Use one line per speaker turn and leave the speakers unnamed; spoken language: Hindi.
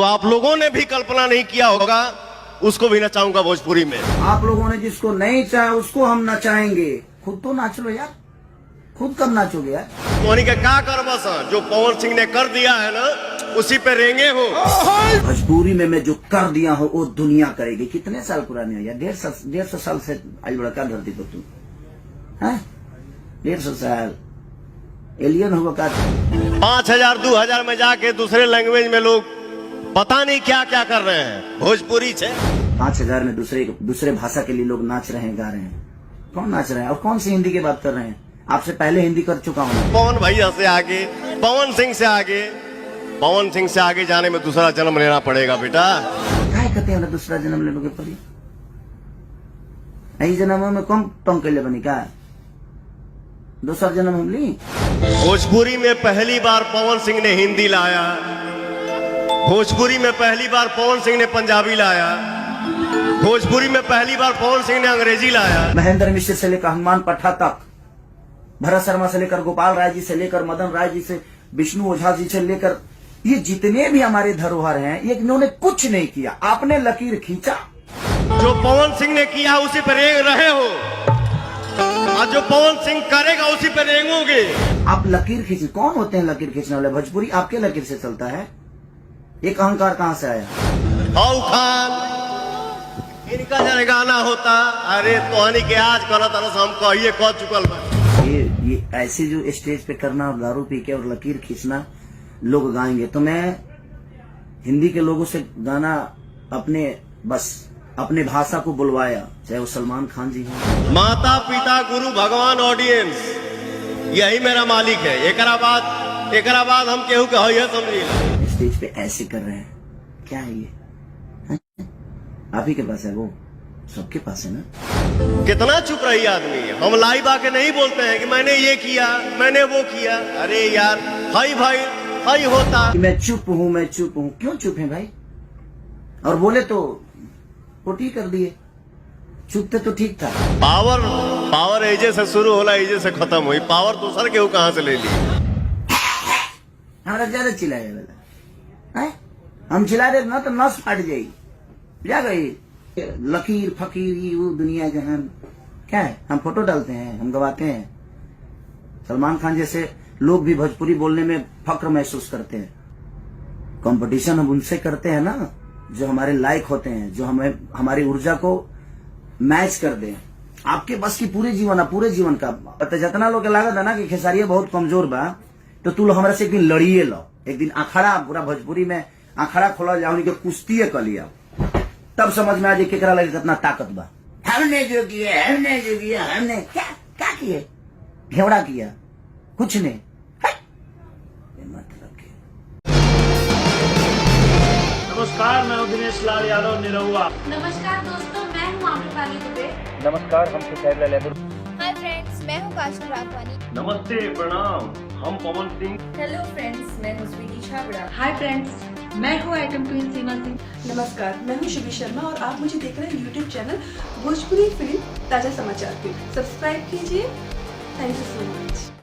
आप लोगों ने भी कल्पना नहीं किया होगा, उसको भी नचाऊंगा भोजपुरी में।
आप लोगों ने जिसको नहीं चाहा उसको हम नचाएंगे। खुद तो नाच लो यार, खुद कब नाचोगे यार?
धोनी के क्या कर बस जो पवन सिंह ने कर दिया है ना, उसी पे रेंगे हो।
भोजपुरी में मैं जो कर दिया हूँ वो दुनिया करेगी। कितने साल पुराने हो यार? 150 साल से आज बड़ा क्या धरती पर तुम है? 150 साल एलियन हुआ का?
5000 2000 में जाके दूसरे लैंग्वेज में लोग पता नहीं क्या क्या कर रहे हैं भोजपुरी से।
5000 में दूसरे भाषा के लिए लोग नाच रहे हैं, गा रहे हैं। कौन नाच रहे हैं और कौन सी हिंदी की बात कर रहे हैं? आपसे पहले हिंदी कर चुका हूँ।
पवन भैया से आगे, पवन सिंह से आगे जाने में दूसरा जन्म लेना पड़ेगा बेटा।
क्या कहते हैं दूसरा जन्म लेने के पड़ी? यही जन्म में कम टोंग के लिए बनी क्या? दूसरा जन्म हम ली।
भोजपुरी में पहली बार पवन सिंह ने हिंदी लाया, भोजपुरी में पहली बार पवन सिंह ने पंजाबी लाया, भोजपुरी में पहली बार पवन सिंह ने अंग्रेजी लाया।
महेंद्र मिश्र से लेकर हनुमान पट्टा तक, भरत शर्मा से लेकर गोपाल राय जी से लेकर मदन राय जी से विष्णु ओझा जी से लेकर ये जितने भी हमारे धरोहर हैं, ये इन्होंने कुछ नहीं किया। आपने लकीर खींचा।
जो पवन सिंह ने किया उसी पर रेंग रहे हो, और जो पवन सिंह करेगा उसी पर रेंगोगे। आप
लकीर खींचे। कौन होते हैं लकीर खींचने वाले? भोजपुरी आपके लकीर से चलता है। एक अहंकार कहाँ से आया?
हाउ खान इनका जरा गाना होता, अरे तोहनी के आज करो तरस हम कहिए कह चुकल बा।
ये ऐसे जो स्टेज पे करना और दारू पी के और लकीर खींचना लोग गाएंगे, तो मैं हिंदी के लोगों से गाना अपने भाषा को बुलवाया, चाहे वो सलमान खान जी हैं।
माता पिता गुरु भगवान ऑडियंस यही मेरा मालिक है। एकरा बाद हम केहू के है समझिए।
स्टेज पे ऐसे कर रहे हैं, क्या है ये? आप ही के पास है, वो सबके पास है ना।
कितना चुप रही आदमी। हम लाइव आके नहीं बोलते हैं कि मैंने ये किया, मैंने वो किया। अरे यार हाई भाई हाई होता।
मैं चुप हूँ। क्यों चुप है भाई? और बोले तो पोटी कर दिए। चुप थे तो ठीक था।
पावर एजे से शुरू होला, एजे से खत्म हुई। पावर दूसर के कहां से ले ली?
हमारा ज्यादा चिल्लाए वाला है। हम चिल्ला रहे ना तो नस फट जाएगी, जा गई। लकीर फकीर वो दुनिया जहान क्या है? हम फोटो डालते हैं, हम गवाते हैं। सलमान खान जैसे लोग भी भोजपुरी बोलने में फक्र महसूस करते हैं। कंपटीशन हम उनसे करते हैं ना जो हमारे लायक होते हैं, जो हमारी ऊर्जा को मैच कर दे। आपके बस की पूरे जीवन का पता जितना लोग लागत है ना कि खेसारिया बहुत कमजोर बा, तो तू लोग हमारे से एक दिन लड़िए लो। एक दिन अखाड़ा, पूरा भोजपुरी में अखाड़ा खोला जाओ, उनके कुश्ती कर लिया, तब समझ में आ जाए केकरा लगे कितना ताकत बा। हमने जो किया हमने क्या किए? घेवड़ा किया, कुछ नहीं।
नमस्कार, मैं हूं दिनेश लाल यादव निरहुआ।
नमस्कार दोस्तों, मैं हूं आम्रपाली दुबे।
नमस्कार, हम सुशैल लेबर।
हाय फ्रेंड्स, मैं हूं काजल राघवानी।
नमस्ते प्रणाम, हम पवन सिंह।
हेलो फ्रेंड्स, मैं हूं स्वीटी छाबड़ा।
हाय फ्रेंड्स, मैं हूँ आइटम क्वीन सीमा सिंह।
नमस्कार, मैं हूँ शिवी शर्मा और आप मुझे देख रहे हैं यूट्यूब चैनल भोजपुरी फिल्म ताजा समाचार पे। सब्सक्राइब कीजिए। Thank you so much.